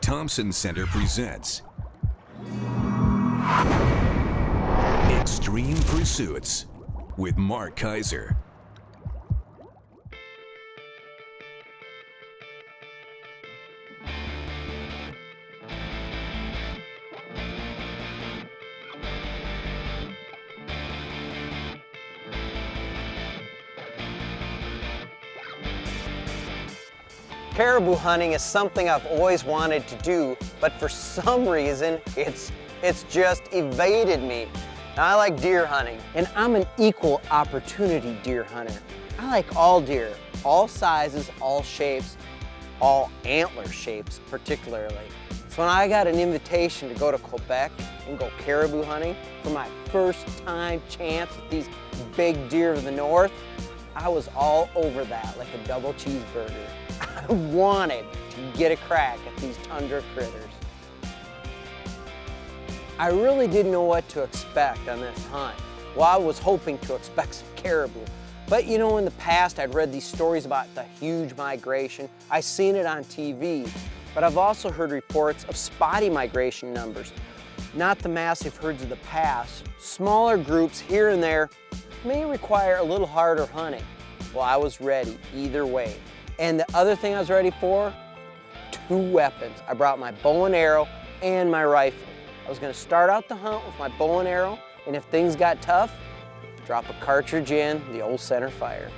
Thompson Center presents Extreme Pursuits with Mark Kayser. Caribou hunting is something I've always wanted to do, but for some reason, it's just evaded me. Now, I like deer hunting, and I'm an equal opportunity deer hunter. I like all deer, all sizes, all shapes, all antler shapes particularly. So when I got an invitation to go to Quebec and go caribou hunting for my first time chance at these big deer of the north, I was all over that like a double cheeseburger. I wanted to get a crack at these tundra critters. I really didn't know what to expect on this hunt. Well, I was hoping to expect some caribou. But you know, in the past, I'd read these stories about the huge migration. I've seen it on TV, but I've also heard reports of spotty migration numbers. Not the massive herds of the past. Smaller groups here and there may require a little harder hunting. Well, I was ready either way. And the other thing I was ready for, 2 weapons. I brought my bow and arrow and my rifle. I was gonna start out the hunt with my bow and arrow, and if things got tough, drop a cartridge in the old center fire.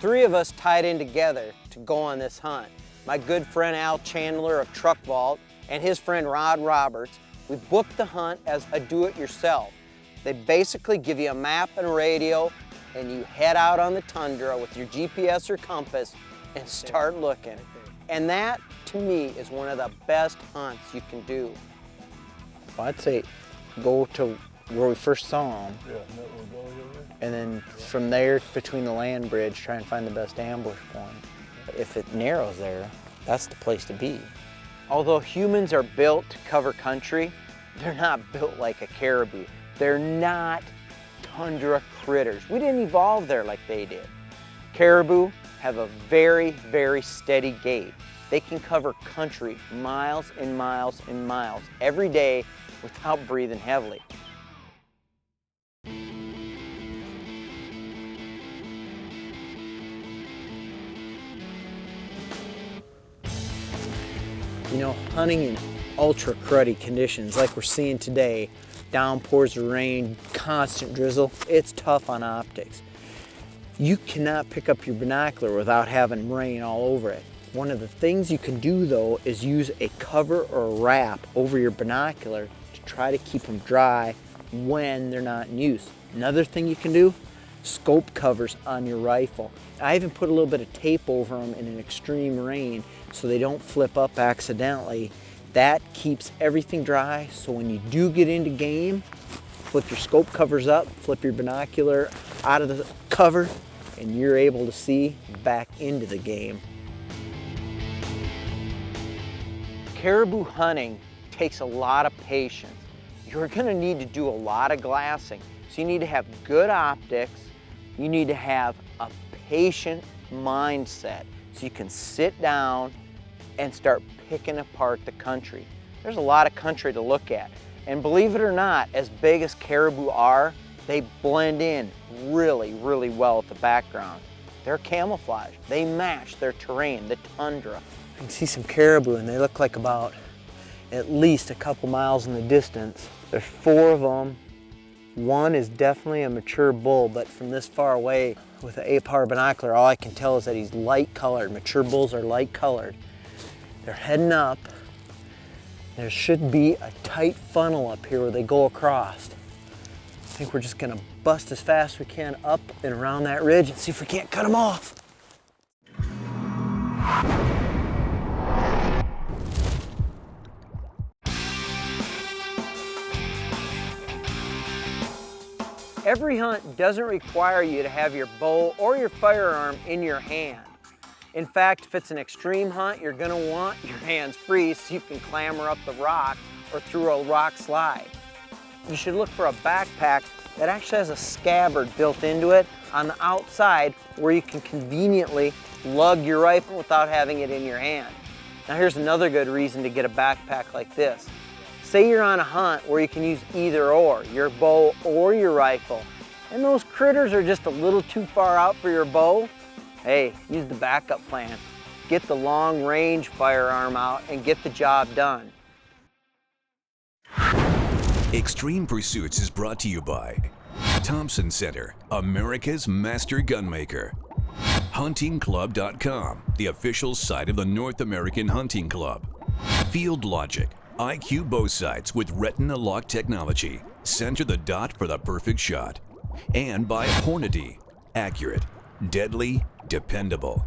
Three of us tied in together to go on this hunt. My good friend Al Chandler of Truck Vault and his friend Rod Roberts. We booked the hunt as a do-it-yourself. They basically give you a map and a radio, and you head out on the tundra with your GPS or compass and start looking. And that, to me, is one of the best hunts you can do. Well, I'd say go to where we first saw them, and then from there, between the land bridge, try and find the best ambush point. If it narrows there, that's the place to be. Although humans are built to cover country, they're not built like a caribou. They're not tundra critters. We didn't evolve there like they did. Caribou have a very, very steady gait. They can cover country miles and miles and miles every day without breathing heavily. You know, hunting in ultra cruddy conditions like we're seeing today, downpours of rain, constant drizzle, it's tough on optics. You cannot pick up your binocular without having rain all over it. One of the things you can do though is use a cover or a wrap over your binocular to try to keep them dry when they're not in use. Another thing you can do, scope covers on your rifle. I even put a little bit of tape over them in an extreme rain so they don't flip up accidentally. That keeps everything dry, so when you do get into game, flip your scope covers up, flip your binocular out of the cover, and you're able to see back into the game. Caribou hunting takes a lot of patience. You're gonna need to do a lot of glassing. So you need to have good optics, you need to have a patient mindset so you can sit down and start picking apart the country. There's a lot of country to look at. And believe it or not, as big as caribou are, they blend in really, really well with the background. They're camouflage. They match their terrain, the tundra. I can see some caribou and they look like about at least a couple miles in the distance. There's 4 of them. One is definitely a mature bull, but from this far away with an 8-power binocular, all I can tell is that he's light colored. Mature bulls are light colored. They're heading up. There should be a tight funnel up here where they go across. I think we're just gonna bust as fast as we can up and around that ridge and see if we can't cut them off. Every hunt doesn't require you to have your bow or your firearm in your hand. In fact, if it's an extreme hunt, you're gonna want your hands free so you can clamber up the rock or through a rock slide. You should look for a backpack that actually has a scabbard built into it on the outside where you can conveniently lug your rifle without having it in your hand. Now here's another good reason to get a backpack like this. Say you're on a hunt where you can use either or, your bow or your rifle, and those critters are just a little too far out for your bow. Hey, use the backup plan. Get the long range firearm out and get the job done. Extreme Pursuits is brought to you by Thompson Center, America's master gunmaker. HuntingClub.com, the official site of the North American Hunting Club. Field Logic, IQ bow sights with retina lock technology. Center the dot for the perfect shot. And by Hornady, accurate, deadly, dependable.